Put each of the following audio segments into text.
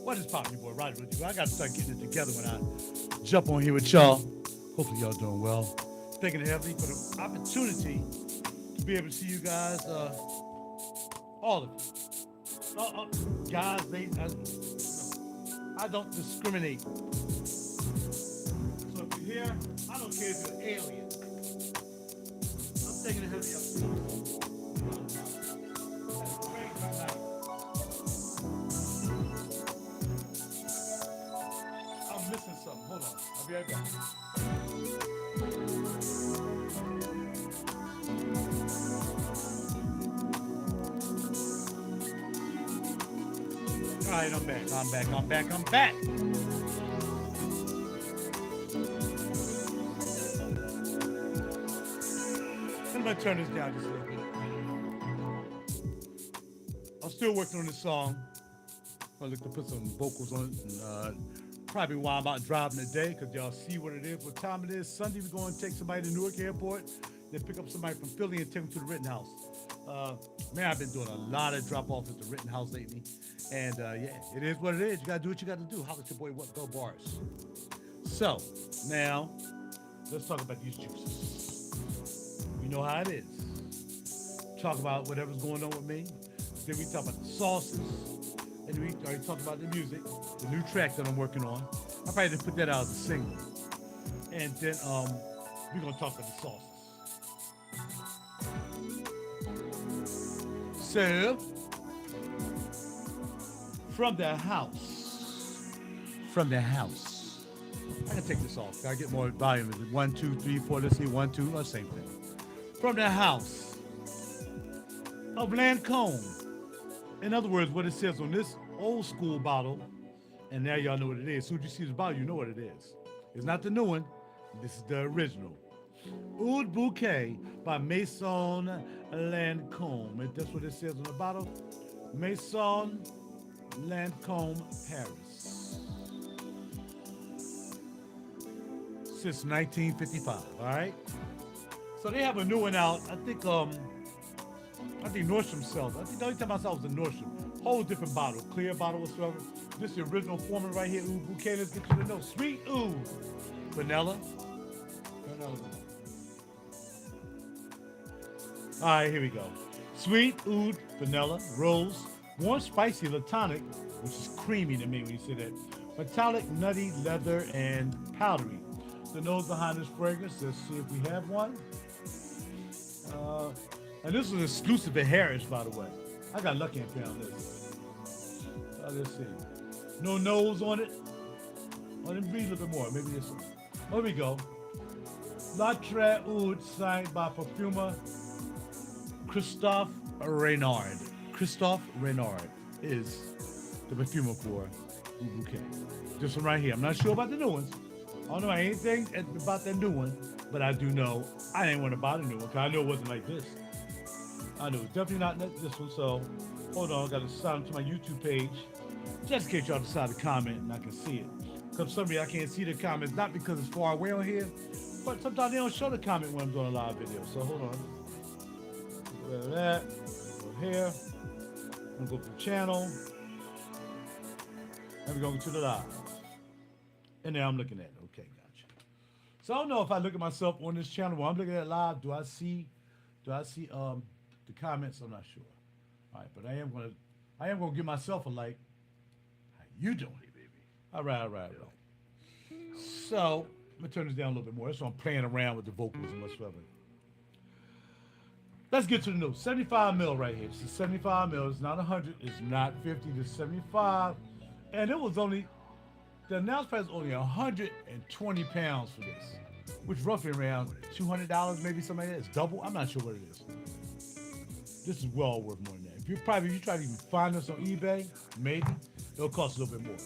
What is poppin', your boy Roger with you? I gotta start getting it together when I jump on here with y'all. Hopefully y'all doing well. Thanking heavily for the opportunity to be able to see you guys, all of you. Guys, I don't discriminate. So if you're here, I don't care if you're an alien. I'm taking it heavy up. That's great right now. I'm missing something. Hold on. I'll be right back. All right, I'm back. I'm back. I'm gonna turn this down just a little bit. I'm still working on this song. I'm looking to put some vocals on it. And, probably while I'm out driving today, because y'all see what it is, what time it is. Sunday, we're going to take somebody to Newark Airport, then pick up somebody from Philly and take them to the Rittenhouse. Man, I've been doing a lot of drop-offs at the Rittenhouse lately. And yeah, it is what it is. You got to do what you got to do. Holla at your boy, what go bars. So, now, let's talk about these juices. You know how it is. Talk about whatever's going on with me. Then we talk about the sauces. And we already talked about the music, the new track that I'm working on. I probably just put that out as a single. And then we're gonna talk about the sauces. So, from the house. I can take this off. Gotta get more volume. Is it 1, 2, 3, 4? Let's see, 1, 2. Oh, same thing. From the house of Lancome. In other words, what it says on this old school bottle, and now y'all know what it is. As soon as you see the bottle, you know what it is. It's not the new one. This is the original. Oud Bouquet by Maison Lancome. And that's what it says on the bottle. Maison Lancome, Paris. Since 1955, all right? So they have a new one out. I think Nordstrom sells. I think the only time I saw was in Nordstrom. Whole different bottle, clear bottle whatsoever. This is the original formula right here, Oud Bouquet. Let's get to the note. Sweet oud, vanilla. All right, here we go. Sweet oud, vanilla, rose, warm, spicy, latonic, which is creamy to me when you say that. Metallic, nutty, leather, and powdery. The nose behind this fragrance. Let's see if we have one. And this was exclusive at Harris, by the way. I got lucky and found this. Let's see. No nose on it. Oh, let me read a little bit more. Maybe this one. Here we go. La Très Oud, signed by perfumer Christophe Renard. Christophe Renard is the perfumer for Oud Bouquet. This one right here. I'm not sure about the new ones. I don't know anything about that new one, but I do know I didn't want to buy the new one because I know it wasn't like this. I know it's definitely not this one, so hold on, I got to sign to my YouTube page just in case y'all decide to comment and I can see it. Because for some reason I can't see the comments, not because it's far away on here, but sometimes they don't show the comment when I'm doing a live video. So hold on. Get rid of that. Go here. I'm going to go to the channel. And we're going to go to the live. And now I'm looking at it. Okay, gotcha. So I don't know if I look at myself on this channel while I'm looking at it live, do I see the comments? I'm not sure. All right, but I am gonna give myself a like. How you doing, baby? All right. So I'm gonna turn this down a little bit more. That's why I'm playing around with the vocals and whatsoever. Let's get to the news. 75 mil right here. This is 75 mil. It's not 100. It's not 50. It's 75. And it was only, the announced price was only 120 pounds for this, which roughly around $200, maybe something like that. It's double. I'm not sure what it is. This is well worth more than that. If you try to even find this on eBay, maybe it'll cost a little bit more.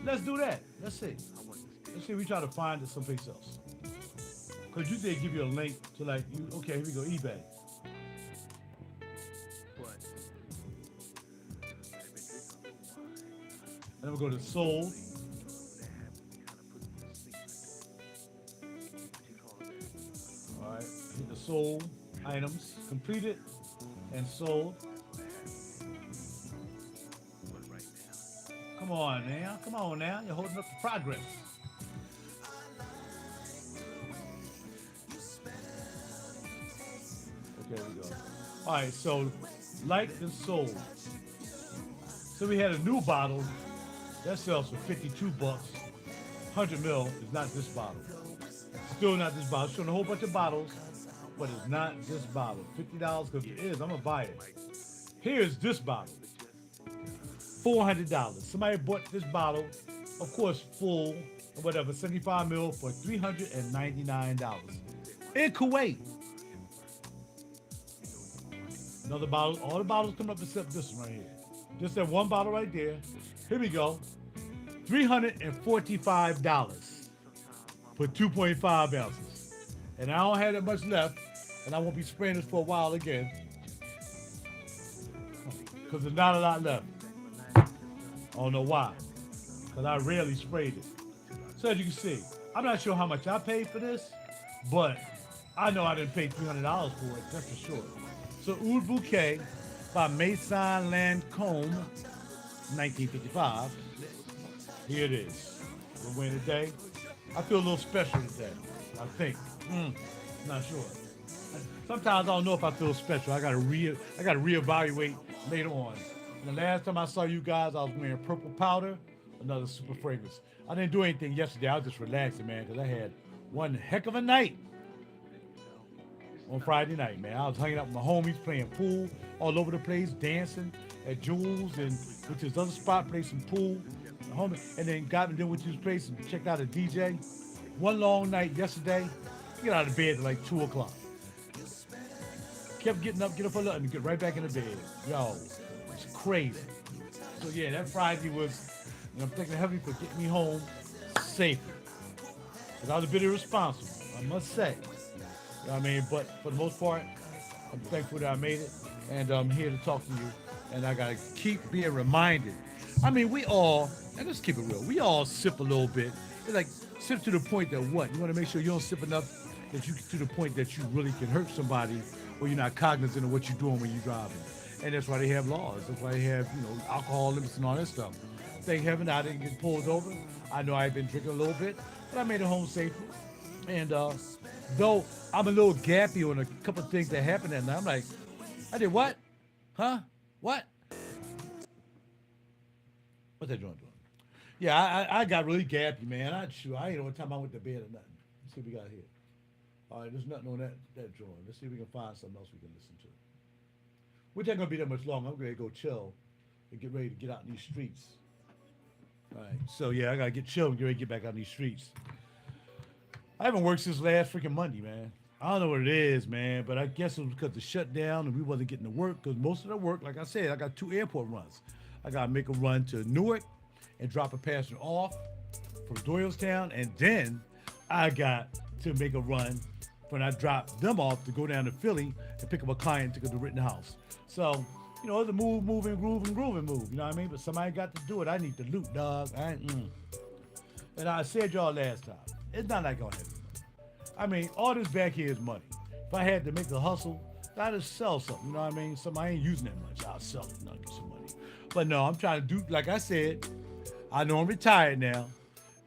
Let's do that. Let's see. Let's see if we try to find it someplace else. Because you did give you a link to like, okay, here we go, eBay. And then we'll go to sold. All right, hit the sold items, completed and sold. Come on now. Come on now. You're holding up the progress. Okay, we go. All right, so liked and sold. So we had a new bottle that sells for 52 bucks. 100 mil is not this bottle. Still not this bottle. Showing a whole bunch of bottles, but it's not this bottle. $50 because it is. I'm gonna buy it. Here's this bottle. $400. Somebody bought this bottle, of course, full or whatever, 75 mil for $399 in Kuwait. Another bottle. All the bottles come up except this one right here. Just that one bottle right there. Here we go. $345 for 2.5 ounces. And I don't have that much left, and I won't be spraying this for a while again because there's not a lot left. I don't know why, because I rarely sprayed it. So as you can see, I'm not sure how much I paid for this, but I know I didn't pay $300 for it, that's for sure. So Oud Bouquet by Maison Lancome, 1955. Here it is. We're winning today. I feel a little special today, I think. Not sure. Sometimes I don't know if I feel special. I gotta reevaluate later on. And the last time I saw you guys, I was wearing purple powder, another super fragrance. I didn't do anything yesterday. I was just relaxing, man, because I had one heck of a night on Friday night, man. I was hanging out with my homies, playing pool all over the place, dancing at Jules and went to this other spot, played some pool. And then got and then went to this place and checked out a DJ. One long night yesterday. Get out of bed at like 2 o'clock. Kept getting up for lunch and get right back in the bed. Yo, it's crazy. So yeah, that Friday was, I'm thanking heavy for getting me home safely. Because I was a bit irresponsible, I must say. You know what I mean? But for the most part, I'm thankful that I made it. And I'm here to talk to you. And I gotta keep being reminded. I mean, we all, and let's keep it real, we all sip a little bit. It's like sip to the point that what? You want to make sure you don't sip enough that you to the point that you really can hurt somebody or you're not cognizant of what you're doing when you're driving. And that's why they have laws. That's why they have, alcohol limits and all that stuff. Thank heaven I didn't get pulled over. I know I've been drinking a little bit, but I made it home safely. And though I'm a little gappy on a couple of things that happened that night, I'm like, I did what? Huh? What? What's that joint doing? Yeah, I got really gappy, man. I ain't know what time I went to bed or nothing. Let's see what we got here. All right, there's nothing on that joint. Let's see if we can find something else we can listen to. Which ain't gonna be that much long. I'm ready to go chill and get ready to get out in these streets. All right, so yeah, I gotta get chill and get ready to get back out in these streets. I haven't worked since last freaking Monday, man. I don't know what it is, man, but I guess it was because the shutdown and we wasn't getting to work. Because most of the work, like I said, I got 2 airport runs. I gotta make a run to Newark and drop a passenger off from Doylestown, and then I got to make a run when I drop them off to go down to Philly and pick up a client to go to Rittenhouse. So, it's a moving, grooving move. You know what I mean? But somebody got to do it. I need the loot, dog. And I said y'all last time, it's not like gonna happen. I mean, all this back here is money. If I had to make a hustle, I'd just sell something. You know what I mean? Something I ain't using that much. I'll sell it and I'll get some money. But no, I'm trying to do, like I said, I know I'm retired now,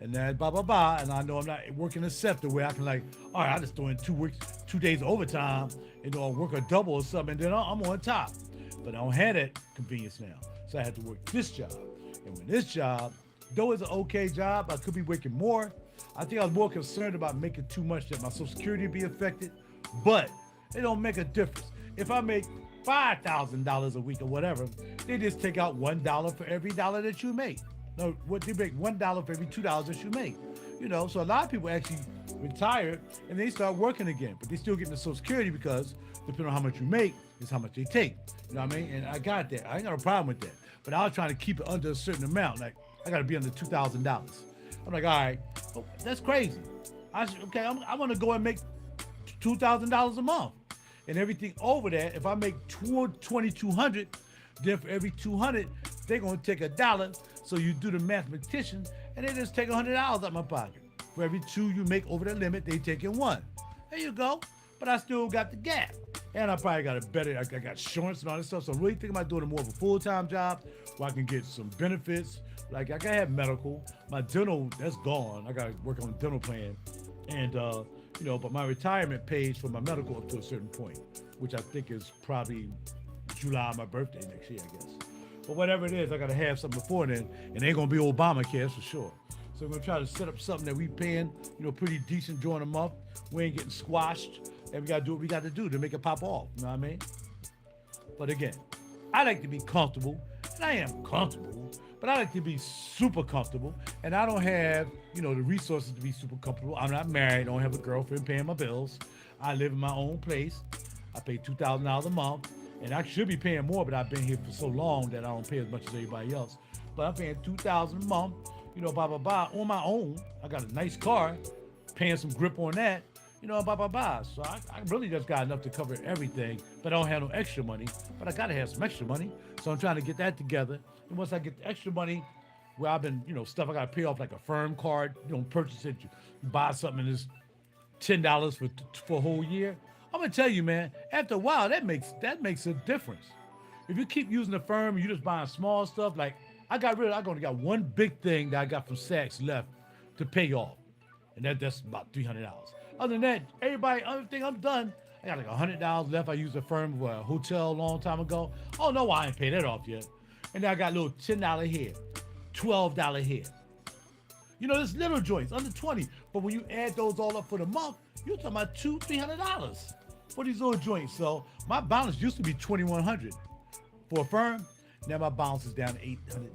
and then and I know I'm not working a SEPTA where I can all right, I just throw in 2 days overtime, work a double or something, and then I'm on top. But I don't have that convenience now, so I have to work this job. And with this job, though it's an okay job, I could be working more. I think I was more concerned about making too much that my Social Security be affected, but it don't make a difference. If I make $5,000 a week or whatever, they just take out $1 for every dollar that you make. No, what they make $1 for every $2 that you make. So a lot of people actually retire and they start working again, but they still getting the Social Security because depending on how much you make is how much they take. You know what I mean? And I got that. I ain't got a problem with that. But I was trying to keep it under a certain amount. Like I got to be under $2,000. I'm like, all right, that's crazy. I want to go and make $2,000 a month. And everything over that, if I make $2,200, then for every $200, they're gonna take $1. So you do the mathematician, and they just take $100 out of my pocket. For every 2 you make over the limit, they take in 1. There you go. But I still got the gap. And I probably got I got insurance and all this stuff. So I'm really thinking about doing more of a full-time job where I can get some benefits, Like I gotta have medical. My dental, that's gone. I gotta work on the dental plan. And but my retirement pays for my medical up to a certain point, which I think is probably July, my birthday next year, I guess. But whatever it is, I gotta have something before then, and it ain't gonna be Obamacare for sure. So we're gonna try to set up something that we paying, pretty decent during the month. We ain't getting squashed, and we gotta do what we got to do to make it pop off. You know what I mean? But again, I like to be comfortable, and I am comfortable, but I like to be super comfortable, and I don't have, the resources to be super comfortable. I'm not married, I don't have a girlfriend paying my bills. I live in my own place. I pay $2,000 a month, and I should be paying more, but I've been here for so long that I don't pay as much as everybody else. But I'm paying $2,000 a month, blah, blah, blah, on my own. I got a nice car, paying some grip on that, blah, blah, blah. So I really just got enough to cover everything, but I don't have no extra money, but I got to have some extra money. So I'm trying to get that together. And once I get the extra money, where I've been, stuff I got to pay off like a firm card, purchase it, you buy something and it's $10 for a whole year. I'm going to tell you, man, after a while, that makes a difference. If you keep using the firm and you just buying small stuff, like I only got one big thing that I got from Saks left to pay off. And that's about $300. Other than that, everything I'm done. I got like $100 left. I used a firm for a hotel a long time ago. Oh no, I ain't paid that off yet. And then I got a little $10 here, $12 here. There's little joints under 20. But when you add those all up for the month, you're talking about $200-$300 for these little joints. So my balance used to be $2,100 for a firm. Now my balance is down to $800.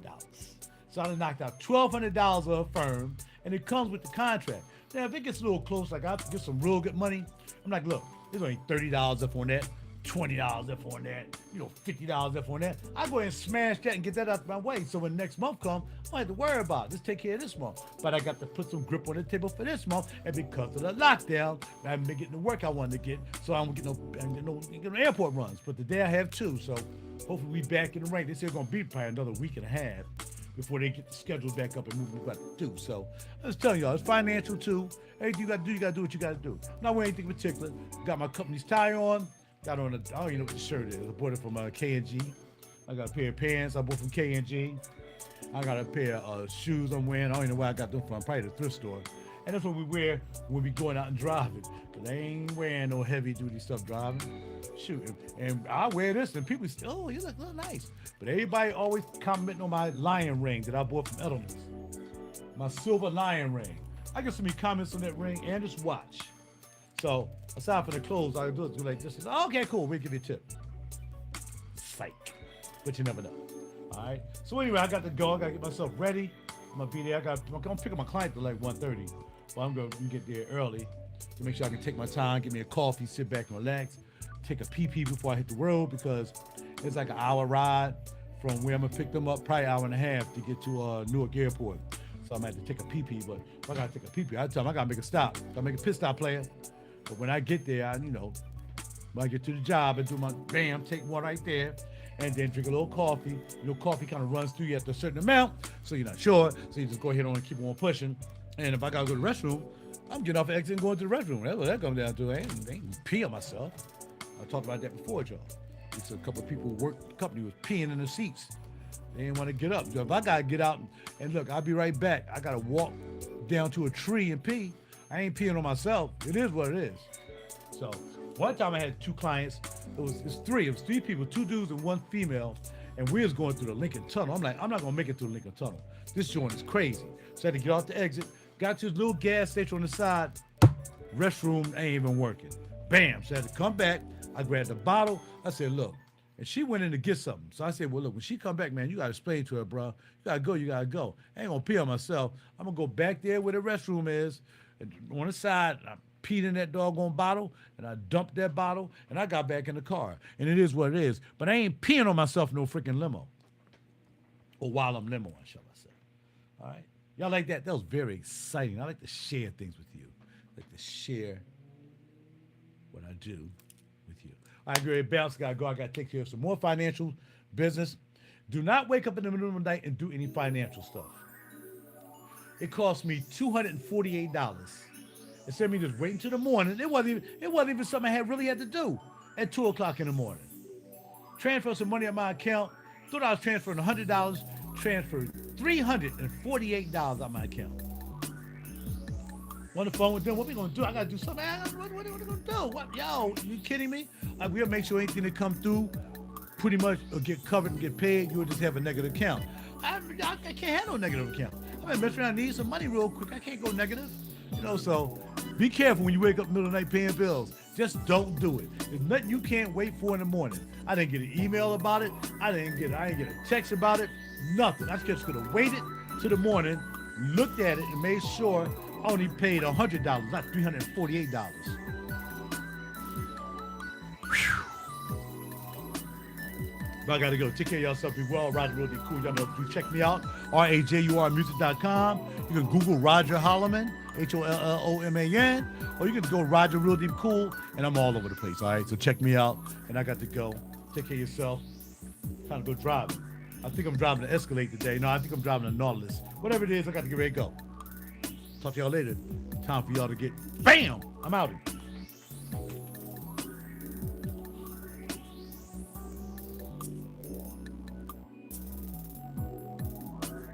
So I done knocked out $1,200 of a firm, and it comes with the contract. Now, if it gets a little close, like I get some real good money, I'm like, look, there's only $30 up on that, $20 up on that, $50 up on that. I go ahead and smash that and get that out of my way. So when next month comes, I don't have to worry about it. Just take care of this month. But I got to put some grip on the table for this month, and because of the lockdown, I haven't been getting the work I wanted to get, so I don't get no airport runs. But today I have two, so hopefully we back in the ring. They say it's gonna be probably another week and a half before they get the schedule back up and move what we got to do. So I was telling y'all, it's financial too. Anything you got to do what you got to do. Not wearing anything particular. Got my company's tie on. Got on I don't even know what the shirt is. I bought it from K&G. I got a pair of pants I bought from K&G. I got a pair of shoes I'm wearing. I don't even know where I got them from. Probably the thrift store. And that's what we wear when we going out and driving. Cause I ain't wearing no heavy duty stuff driving. Shoot, and I wear this and people say, oh, you look nice. But everybody always commenting on my lion ring that I bought from Edelman's. My silver lion ring. I get so many comments on that ring and this watch. So aside from the clothes, all I do is do like this. Oh, okay, cool, we'll give you a tip. Psych. But you never know. All right. So anyway, I got to go. I got to get myself ready. I'm going to be there. I'm going to pick up my client at like 1:30. Well, I'm going to get there early to make sure I can take my time, get me a coffee, sit back and relax, take a pee-pee before I hit the road because it's like an hour ride from where I'm going to pick them up, probably an hour and a half to get to Newark Airport. So I'm going to have to take a pee-pee, but if I got to take a pee-pee, I tell them I got to make a stop. I got to make a pit stop, player. But when I get there, when I get to the job and do my bam, take one right there, and then drink a little coffee. Coffee kind of runs through you at a certain amount, so you're not sure. So you just go ahead on and keep on pushing. And if I gotta go to the restroom, I'm getting off the exit and going to the restroom. That's what that comes down to. I ain't pee on myself. I talked about that before, y'all. There's a couple of people who worked the company was peeing in the seats. They didn't want to get up. So if I gotta get out and look, I'll be right back. I gotta walk down to a tree and pee. I ain't peeing on myself. It is what it is. So one time I had two clients. It was three people, two dudes and one female, and we was going through the Lincoln Tunnel. I'm like, I'm not gonna make it through the Lincoln Tunnel. This joint is crazy. So I had to get off the exit, got to this little gas station on the side. Restroom ain't even working. Bam. So I had to come back. I grabbed the bottle. I said, look. And she went in to get something. So I said, well, look, when she come back, man, you got to explain to her, bro. You got to go. I ain't going to pee on myself. I'm going to go back there where the restroom is. And on the side, I peed in that doggone bottle, and I dumped that bottle, and I got back in the car. And it is what it is. But I ain't peeing on myself in no freaking limo. Or while I'm limoing, shall I say. All right? Y'all like that? That was very exciting. I like to share things with you. I like to share what I do with you. All right, great. Bounce. Got to go. I got to take care of some more financial business. Do not wake up in the middle of the night and do any financial stuff. It cost me $248. Instead of me just waiting till the morning, it wasn't even something I really had to do at 2 o'clock in the morning. Transfer some money on my account. Thought I was transferring $100. transferred $348 out of my account. On the phone with them, what we gonna do? I gotta do something. What are we gonna do? What, yo, you kidding me? We'll make sure anything that come through pretty much will get covered and get paid. You'll just have a negative account. I can't have no negative account. I'm gonna mess around and need some money real quick. I can't go negative. You know, so be careful when you wake up in the middle of the night paying bills. Just don't do it. There's nothing you can't wait for in the morning. I didn't get an email about it. I didn't get a text about it. Nothing. I just could have waited till the morning, looked at it, and made sure I only paid $100, not $348. But I gotta go. Take care of yourself. Be well. Roger Really Cool. Y'all know if you check me out. RaJuRmusic.com. You can Google Roger Holloman, HOLLOMAN, or you can go Roger Really Cool, and I'm all over the place. All right. So check me out. And I got to go. Take care of yourself. Time to go driving. I think I'm driving an Escalade today. No, I think I'm driving a Nautilus. Whatever it is, I got to get ready to go. Talk to y'all later. Time for y'all to get BAM! I'm out.